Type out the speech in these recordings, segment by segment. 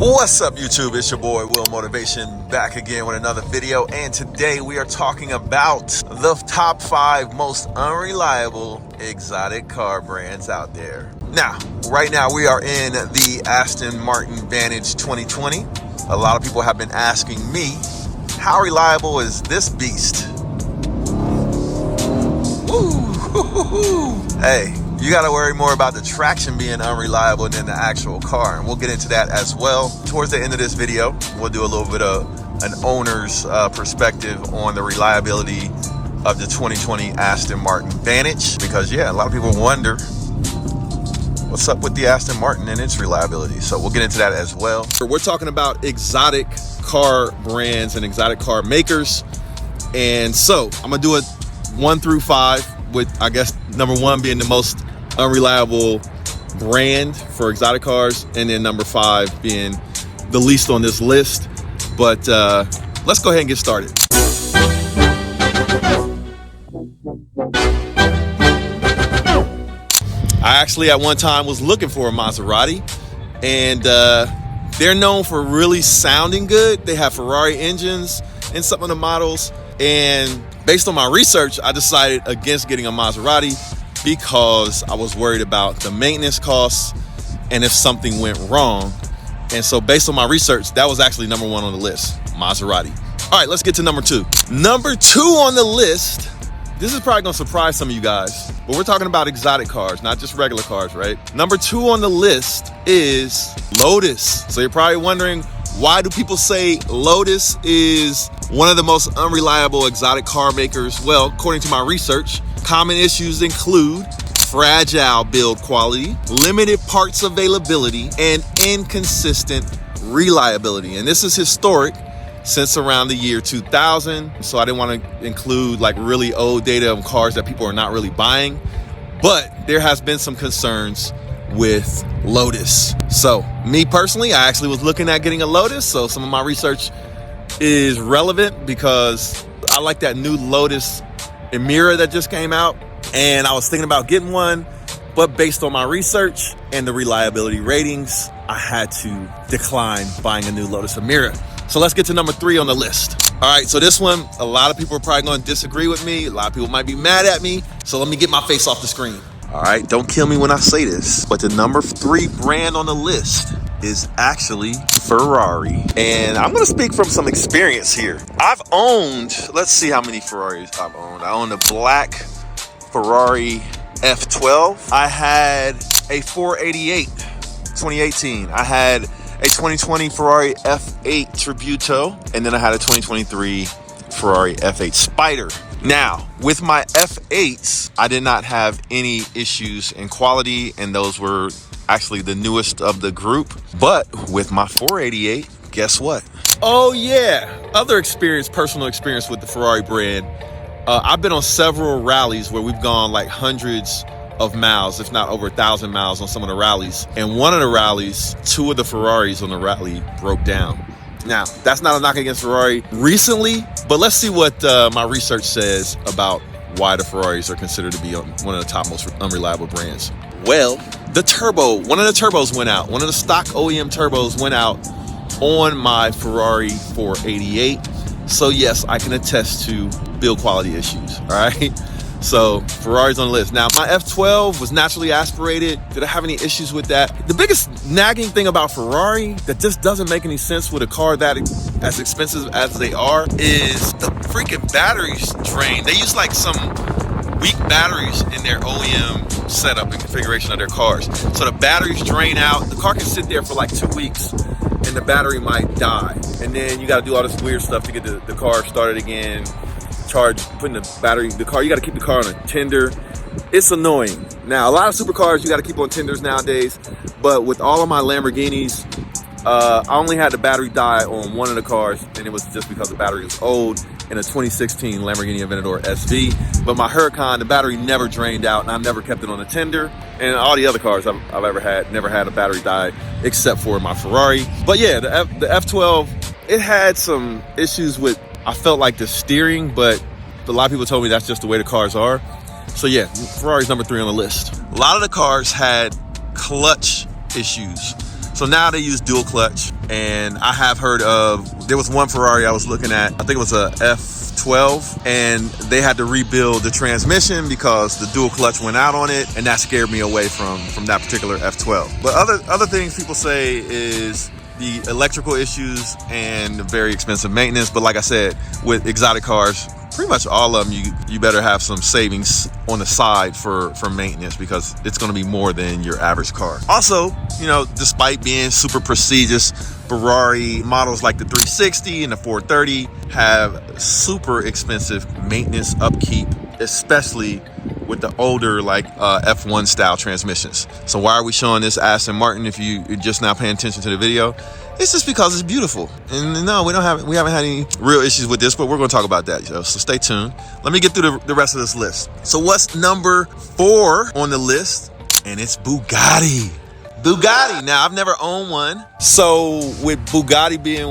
What's up, YouTube? It's your boy Will Motivation back again with another video, and today we are talking about the top 5 most unreliable exotic car brands out there. Now, right now we are in the Aston Martin Vantage 2020. A lot of people have been asking me, how reliable is this beast? Woo! Hey, you got to worry more about the traction being unreliable than the actual car, and we'll get into that as well. Towards the end of this video, we'll do a little bit of an owner's perspective on the reliability of the 2020 Aston Martin Vantage, because yeah, a lot of people wonder what's up with the Aston Martin and its reliability. So we'll get into that as well. We're talking about exotic car brands and exotic car makers, and so I'm gonna do it 1 through 5, with I guess number 1 being the most unreliable brand for exotic cars, and then number 5 being the least on this list. But let's go ahead and get started. I actually at one time was looking for a Maserati, and they're known for really sounding good. They have Ferrari engines in some of the models, and based on my research, I decided against getting a Maserati because I was worried about the maintenance costs and if something went wrong. And so based on my research, that was actually number 1 on the list, Maserati. All right, let's get to number 2. Number 2 on the list, this is probably gonna surprise some of you guys, but we're talking about exotic cars, not just regular cars, right? Number 2 on the list is Lotus. So you're probably wondering, why do people say Lotus is one of the most unreliable exotic car makers? Well, according to my research, common issues include fragile build quality, limited parts availability, and inconsistent reliability. And this is historic since around the year 2000. So I didn't want to include like really old data on cars that people are not really buying, but there has been some concerns with Lotus. So me personally, I actually was looking at getting a Lotus. So some of my research is relevant because I like that new Lotus Emira that just came out, and I was thinking about getting one, but based on my research and the reliability ratings, I had to decline buying a new Lotus Emira. So let's get to number 3 on the list. All right, so this one, a lot of people are probably going to disagree with me. A lot of people might be mad at me. So let me get my face off the screen. All right, don't kill me when I say this, but the number 3 brand on the list is actually Ferrari. And I'm gonna speak from some experience here. I've owned, let's see how many Ferraris I've owned. I owned a black Ferrari F12. I had a 488 2018. I had a 2020 Ferrari F8 Tributo, and then I had a 2023 Ferrari F8 Spider. Now, with my F8s, I did not have any issues in quality, and those were actually the newest of the group. But with my 488, guess what? Oh yeah, other experience, personal experience with the Ferrari brand. I've been on several rallies where we've gone like hundreds of miles, if not over 1,000 miles on some of the rallies. And one of the rallies, 2 of the Ferraris on the rally broke down. Now, that's not a knock against Ferrari recently, but let's see what my research says about why the Ferraris are considered to be one of the top most unreliable brands. Well, the turbo, one of the turbos went out. One of the stock OEM turbos went out on my Ferrari 488. So yes, I can attest to build quality issues, all right? So Ferrari's on the list. Now, my F12 was naturally aspirated. Did I have any issues with that? The biggest nagging thing about Ferrari that just doesn't make any sense with a car that as expensive as they are is the freaking batteries drain. They use like some weak batteries in their OEM setup and configuration of their cars. So the batteries drain out. The car can sit there for like 2 weeks and the battery might die. And then you got to do all this weird stuff to get the car started again. Charge, putting the battery, the car, you got to keep the car on a tender. It's annoying. Now, a lot of supercars you got to keep on tenders nowadays, but with all of my Lamborghinis, I only had the battery die on one of the cars, and it was just because the battery was old, in a 2016 Lamborghini Aventador SV. But my Huracan, the battery never drained out, and I never kept it on a tender. And all the other cars I've ever had, never had a battery die, except for my Ferrari. But yeah, the F12, it had some issues with, I felt like the steering, but a lot of people told me that's just the way the cars are. So yeah, Ferrari's number 3 on the list. A lot of the cars had clutch issues. So now they use dual clutch, and I have heard of, there was one Ferrari I was looking at, I think it was a F12, and they had to rebuild the transmission because the dual clutch went out on it, and that scared me away from that particular F12. But other things people say is the electrical issues and very expensive maintenance. But like I said, with exotic cars, pretty much all of them, you better have some savings on the side for maintenance, because it's going to be more than your average car. Also, you know, despite being super prestigious, Ferrari models like the 360 and the 430 have super expensive maintenance upkeep, especially with the older like F1 style transmissions. So why are we showing this Aston Martin if you're just now paying attention to the video? It's just because it's beautiful. And no, we haven't had any real issues with this, but we're going to talk about that. So stay tuned. Let me get through the rest of this list. So what's number 4 on the list? And it's Bugatti. Bugatti. Now, I've never owned one. So with Bugatti being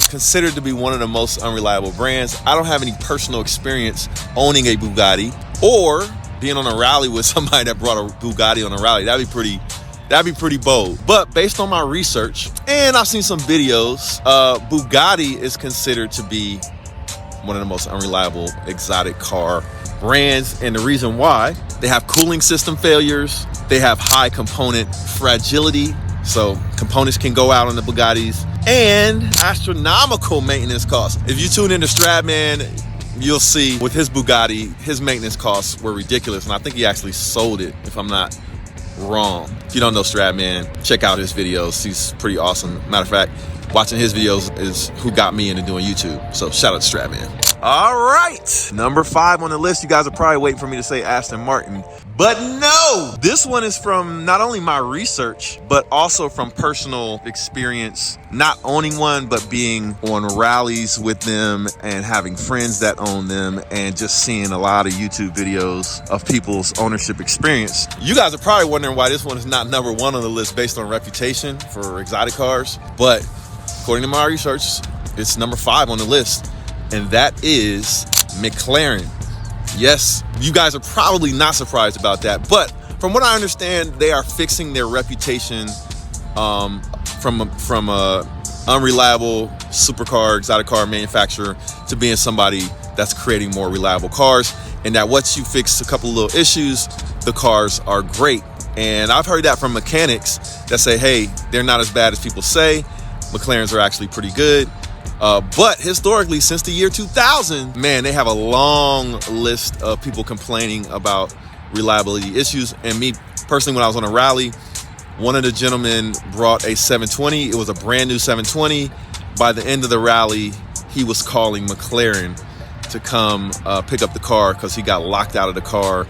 considered to be one of the most unreliable brands, I don't have any personal experience owning a Bugatti or being on a rally with somebody that brought a Bugatti on a rally. That'd be pretty bold. But based on my research, and I've seen some videos, Bugatti is considered to be one of the most unreliable exotic car brands. And the reason why, they have cooling system failures, they have high component fragility, so components can go out on the Bugattis, and astronomical maintenance costs. If you tune into Stradman, you'll see with his Bugatti, his maintenance costs were ridiculous, and I think he actually sold it, if I'm not wrong. If you don't know Stradman, check out his videos. He's pretty awesome. Matter of fact, watching his videos is who got me into doing YouTube. So shout out to Stradman. All right, number 5 on the list. You guys are probably waiting for me to say Aston Martin, but no, this one is from not only my research, but also from personal experience, not owning one, but being on rallies with them and having friends that own them, and just seeing a lot of YouTube videos of people's ownership experience. You guys are probably wondering why this one is not number 1 on the list based on reputation for exotic cars, but according to my research, it's number 5 on the list. And that is McLaren. Yes, you guys are probably not surprised about that, but from what I understand, they are fixing their reputation from a unreliable supercar, exotic car manufacturer to being somebody that's creating more reliable cars, and that once you fix a couple of little issues, the cars are great. And I've heard that from mechanics that say, hey, they're not as bad as people say. McLarens are actually pretty good. But historically, since the year 2000, man, they have a long list of people complaining about reliability issues. And me personally, when I was on a rally, one of the gentlemen brought a 720. It was a brand new 720. By the end of the rally, he was calling McLaren to come pick up the car because he got locked out of the car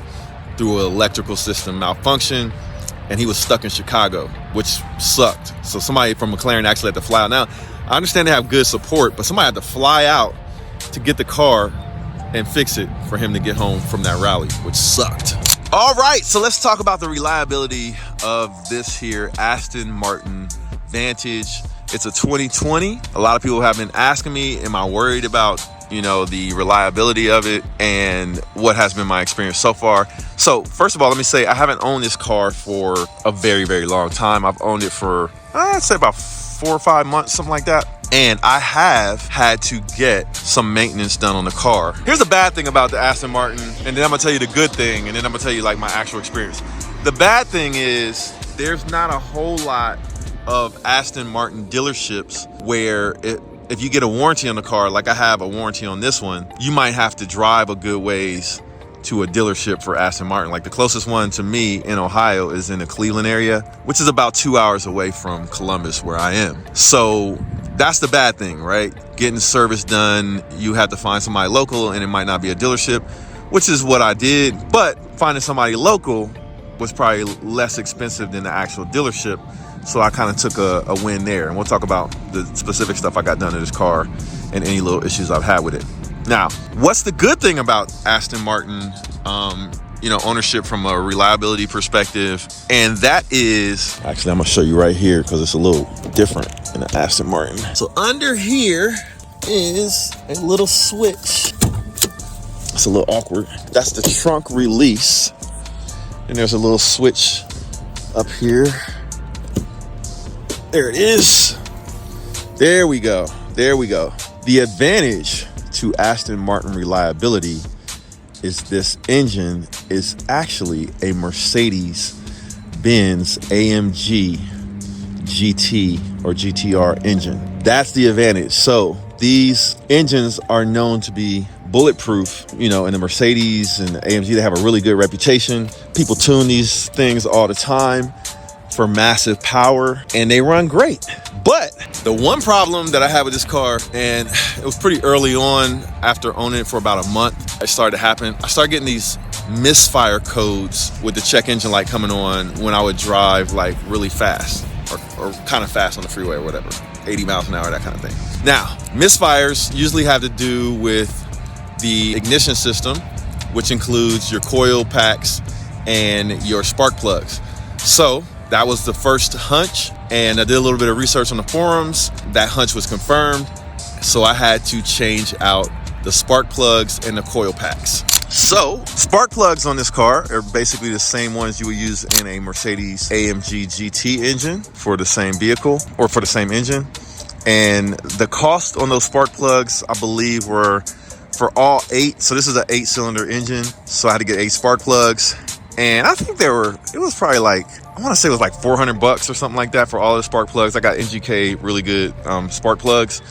through an electrical system malfunction, and he was stuck in Chicago, which sucked. So somebody from McLaren actually had to fly out. Now, I understand they have good support, but somebody had to fly out to get the car and fix it for him to get home from that rally, which sucked. All right, so let's talk about the reliability of this here Aston Martin Vantage. It's a 2020. A lot of people have been asking me, am I worried about, you know, the reliability of it and what has been my experience so far? So first of all, let me say I haven't owned this car for a very, very long time. I've owned it for, I'd say about 4 or 5 months, something like that. And I have had to get some maintenance done on the car. Here's the bad thing about the Aston Martin, and then I'm gonna tell you the good thing, and then I'm gonna tell you like my actual experience. The bad thing is there's not a whole lot of Aston Martin dealerships where if you get a warranty on the car, like I have a warranty on this one, you might have to drive a good ways to a dealership for Aston Martin. Like the closest one to me in Ohio is in the Cleveland area, which is about 2 hours away from Columbus where I am. So that's the bad thing, right? Getting service done, you have to find somebody local, and it might not be a dealership, which is what I did. But finding somebody local was probably less expensive than the actual dealership. So I kind of took a win there. And we'll talk about the specific stuff I got done to this car and any little issues I've had with it. Now, what's the good thing about Aston Martin, ownership from a reliability perspective? And that is, actually, I'm gonna show you right here because it's a little different in the Aston Martin. So under here is a little switch. It's a little awkward. That's the trunk release. And there's a little switch up here. There it is. There we go. There we go. The advantage to Aston Martin reliability is this engine is actually a Mercedes-Benz AMG GT or GTR engine. That's the advantage. So these engines are known to be bulletproof. You know, in the Mercedes and the AMG, they have a really good reputation. People tune these things all the time for massive power, and they run great. But the one problem that I had with this car, and it was pretty early on after owning it for about a month, it started to happen. I started getting these misfire codes with the check engine light coming on when I would drive like really fast or kind of fast on the freeway or whatever, 80 miles an hour, that kind of thing. Now, misfires usually have to do with the ignition system, which includes your coil packs and your spark plugs. So that was the first hunch, and I did a little bit of research on the forums. That hunch was confirmed, so I had to change out the spark plugs and the coil packs. So spark plugs on this car are basically the same ones you would use in a Mercedes AMG GT engine for the same vehicle or for the same engine. And the cost on those spark plugs, I believe, were for all 8. So this is an 8-cylinder engine, so I had to get 8 spark plugs. And I think it was probably like, I want to say it was like $400 or something like that for all the spark plugs. I got NGK really good spark plugs.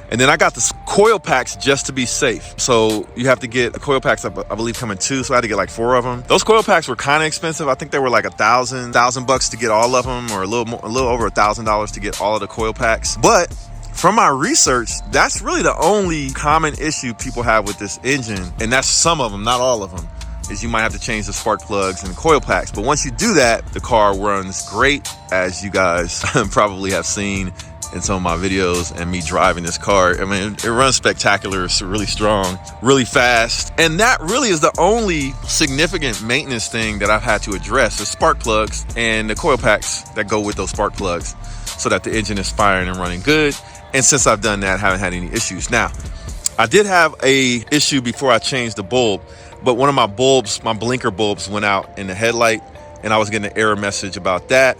And then I got the coil packs just to be safe. So you have to get the coil packs, I believe, come in 2. So I had to get like 4 of them. Those coil packs were kind of expensive. I think they were like $1,000 to get all of them, or a little over $1,000 to get all of the coil packs. But from my research, that's really the only common issue people have with this engine. And that's some of them, not all of them, is you might have to change the spark plugs and coil packs. But once you do that, the car runs great, as you guys probably have seen in some of my videos and me driving this car. I mean, it runs spectacular. It's really strong, really fast. And that really is the only significant maintenance thing that I've had to address, the spark plugs and the coil packs that go with those spark plugs, so that the engine is firing and running good. And since I've done that, I haven't had any issues. Now, I did have a issue before I changed the bulb, but one of my bulbs, my blinker bulbs, went out in the headlight, and I was getting an error message about that.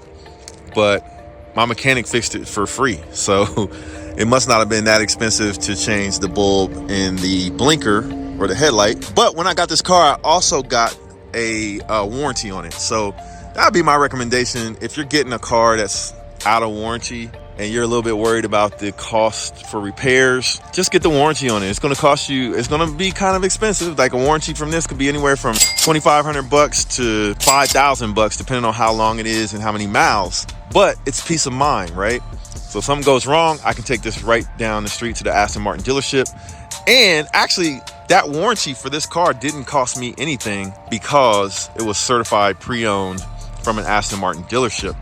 But my mechanic fixed it for free, so it must not have been that expensive to change the bulb in the blinker or the headlight. But when I got this car, I also got a warranty on it. So that would be my recommendation. If you're getting a car that's out of warranty and you're a little bit worried about the cost for repairs, just get the warranty on it. It's going to cost you, it's going to be kind of expensive. Like a warranty from this could be anywhere from $2,500 to $5,000, depending on how long it is and how many miles. But it's peace of mind, right? So if something goes wrong, I can take this right down the street to the Aston Martin dealership. And actually, that warranty for this car didn't cost me anything because it was certified pre-owned from an Aston Martin dealership.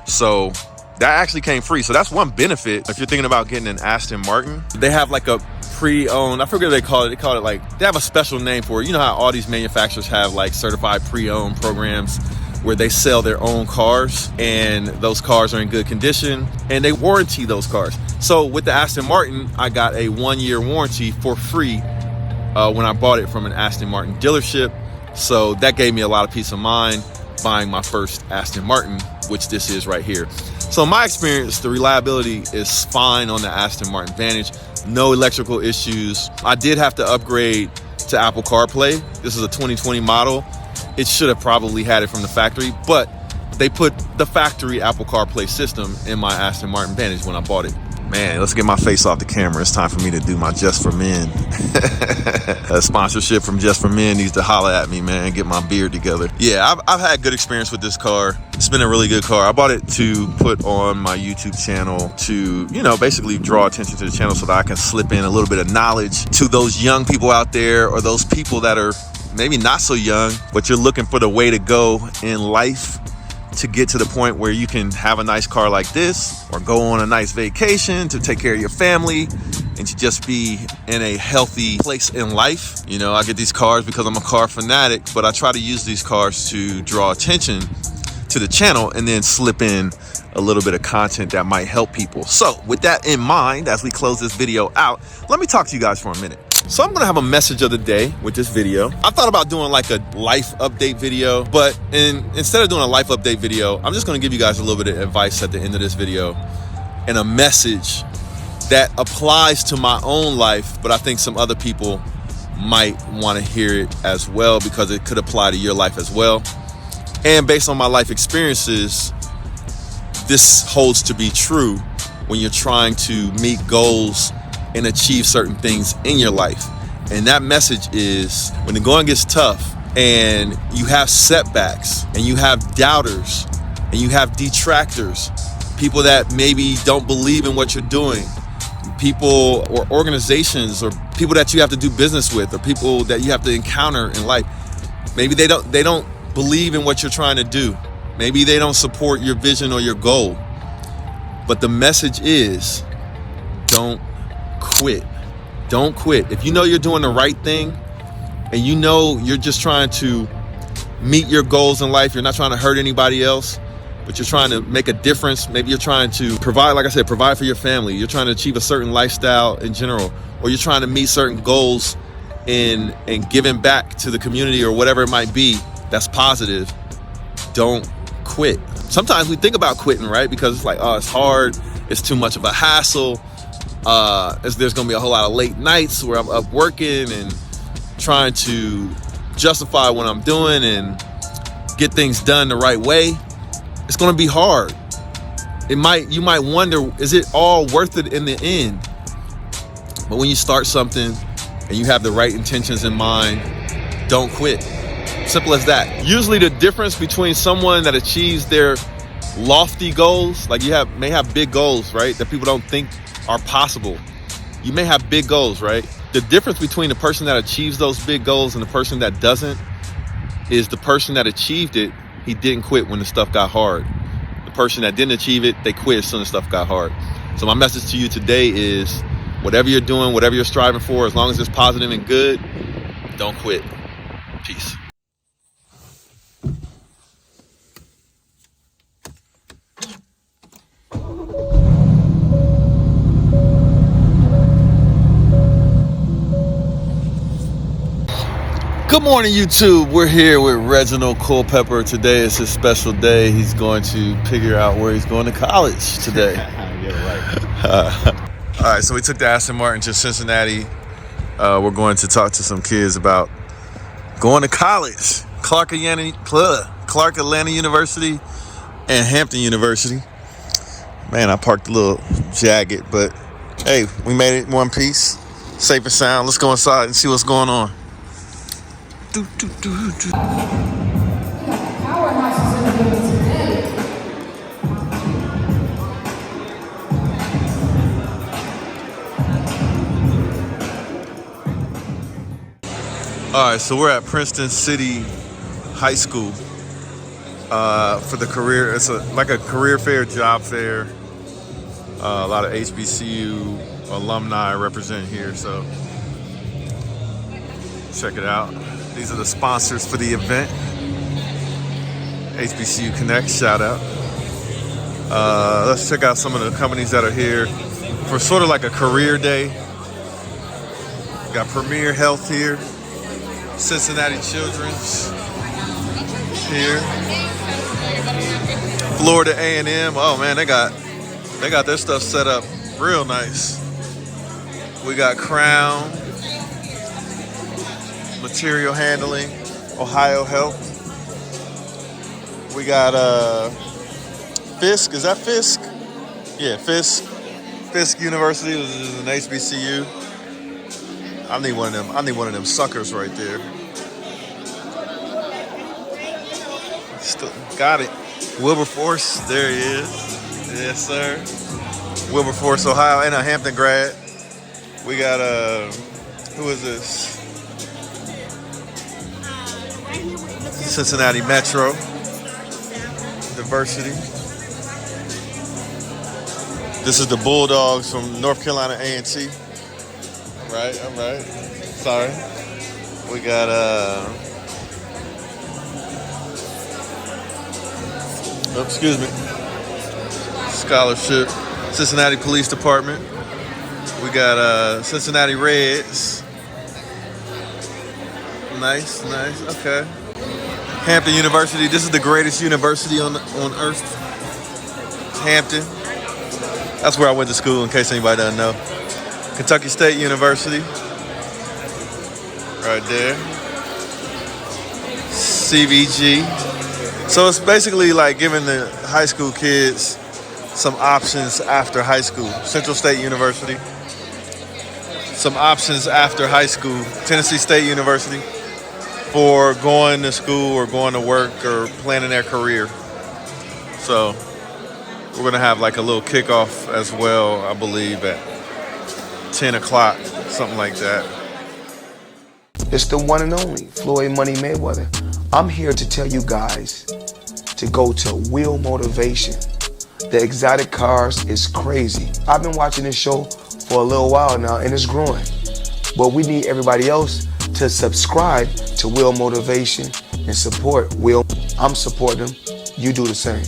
So that actually came free. So that's one benefit if you're thinking about getting an Aston Martin. They have like a pre-owned, I forget what they call it. They call it like, they have a special name for it. You know how all these manufacturers have like certified pre-owned programs where they sell their own cars, and those cars are in good condition and they warranty those cars. So with the Aston Martin, I got a 1-year warranty for free when I bought it from an Aston Martin dealership. So that gave me a lot of peace of mind buying my first Aston Martin, which this is right here. So in my experience, the reliability is fine on the Aston Martin Vantage. No electrical issues. I did have to upgrade to Apple CarPlay. This is a 2020 model. It should have probably had it from the factory, but they put the factory Apple CarPlay system in my Aston Martin Vantage when I bought it. Man, let's get my face off the camera. It's time for me to do my Just for Men. A sponsorship from Just for Men needs to holler at me, man. Get my beard together. Yeah, I've had good experience with this car. It's been a really good car. I bought it to put on my YouTube channel to, you know, basically draw attention to the channel so that I can slip in a little bit of knowledge to those young people out there, or those people that are maybe not so young, but you're looking for the way to go in life to get to the point where you can have a nice car like this, or go on a nice vacation to take care of your family and to just be in a healthy place in life. You know, I get these cars because I'm a car fanatic, but I try to use these cars to draw attention to the channel and then slip in a little bit of content that might help people. So with that in mind, as we close this video out, let me talk to you guys for a minute. So I'm gonna have a message of the day with this video. I thought about doing like a life update video, but instead of doing a life update video, I'm just gonna give you guys a little bit of advice at the end of this video and a message that applies to my own life, but I think some other people might want to hear it as well because it could apply to your life as well. And based on my life experiences, this holds to be true when you're trying to meet goals and achieve certain things in your life. And that message is, when the going gets tough and you have setbacks and you have doubters and you have detractors, people that maybe don't believe in what you're doing, people or organizations or people that you have to do business with or people that you have to encounter in life, maybe they don't believe in what you're trying to do. Maybe they don't support your vision or your goal. But the message is, don't quit. Don't quit. If you know you're doing the right thing and you know you're just trying to meet your goals in life, you're not trying to hurt anybody else, but you're trying to make a difference. Maybe you're trying to provide, like I said, provide for your family. You're trying to achieve a certain lifestyle in general, or you're trying to meet certain goals in giving back to the community or whatever it might be that's positive. Don't quit. Sometimes we think about quitting, right? Because it's like, oh, it's hard. It's too much of a hassle. There's going to be a whole lot of late nights where I'm up working and trying to justify what I'm doing and get things done the right way. It's going to be hard. You might wonder, is it all worth it in the end? But when you start something and you have the right intentions in mind, don't quit. Simple as that. Usually the difference between someone that achieves their lofty goals, like you may have big goals, right, that people don't think are possible. You may have big goals, right? The difference between the person that achieves those big goals and the person that doesn't is the person that achieved it, he didn't quit when the stuff got hard. The person that didn't achieve it, they quit as soon as stuff got hard. So my message to you today is, whatever you're doing, whatever you're striving for, as long as it's positive and good, don't quit. Peace. Good morning, YouTube. We're here with Reginald Culpepper. Today is his special day. He's going to figure out where he's going to college today. All right, so we took the Aston Martin to Cincinnati. We're going to talk to some kids about going to college. Clark Atlanta University and Hampton University. Man, I parked a little jagged, but hey, we made it in one piece. Safe and sound. Let's go inside and see what's going on. All right, so we're at Princeton City High School for the career. It's like a career fair, job fair. A lot of HBCU alumni represent here, so check it out. These are the sponsors for the event. HBCU Connect, shout out. Let's check out some of the companies that are here for sort of like a career day. Got Premier Health here. Cincinnati Children's here. Florida A&M. Oh man, they got their stuff set up real nice. We got Crown, Material Handling, Ohio Health. We got Fisk. Is that Fisk? Yeah, Fisk. Fisk University is an HBCU. I need one of them suckers right there. Still got it. Wilberforce, there he is. Yes, sir. Wilberforce, Ohio, and a Hampton grad. We got who is this? Cincinnati Metro Diversity. This is the Bulldogs from North Carolina A&T. Right, all right. Sorry. We got excuse me. Scholarship. Cincinnati Police Department. We got Cincinnati Reds. Nice. Okay. Hampton University. This is the greatest university on earth. Hampton. That's where I went to school, in case anybody doesn't know. Kentucky State University, right there. CVG. So it's basically like giving the high school kids some options after high school. Central State University. Some options after high school. Tennessee State University, for going to school or going to work or planning their career. So we're going to have like a little kickoff as well, I believe, at 10 o'clock, something like that. It's the one and only Floyd Money Mayweather. I'm here to tell you guys to go to Wheel Motivation. The exotic cars is crazy. I've been watching this show for a little while now and it's growing. But we need everybody else to subscribe to Wheel Motivation and support Will. I'm supporting them. You do the same.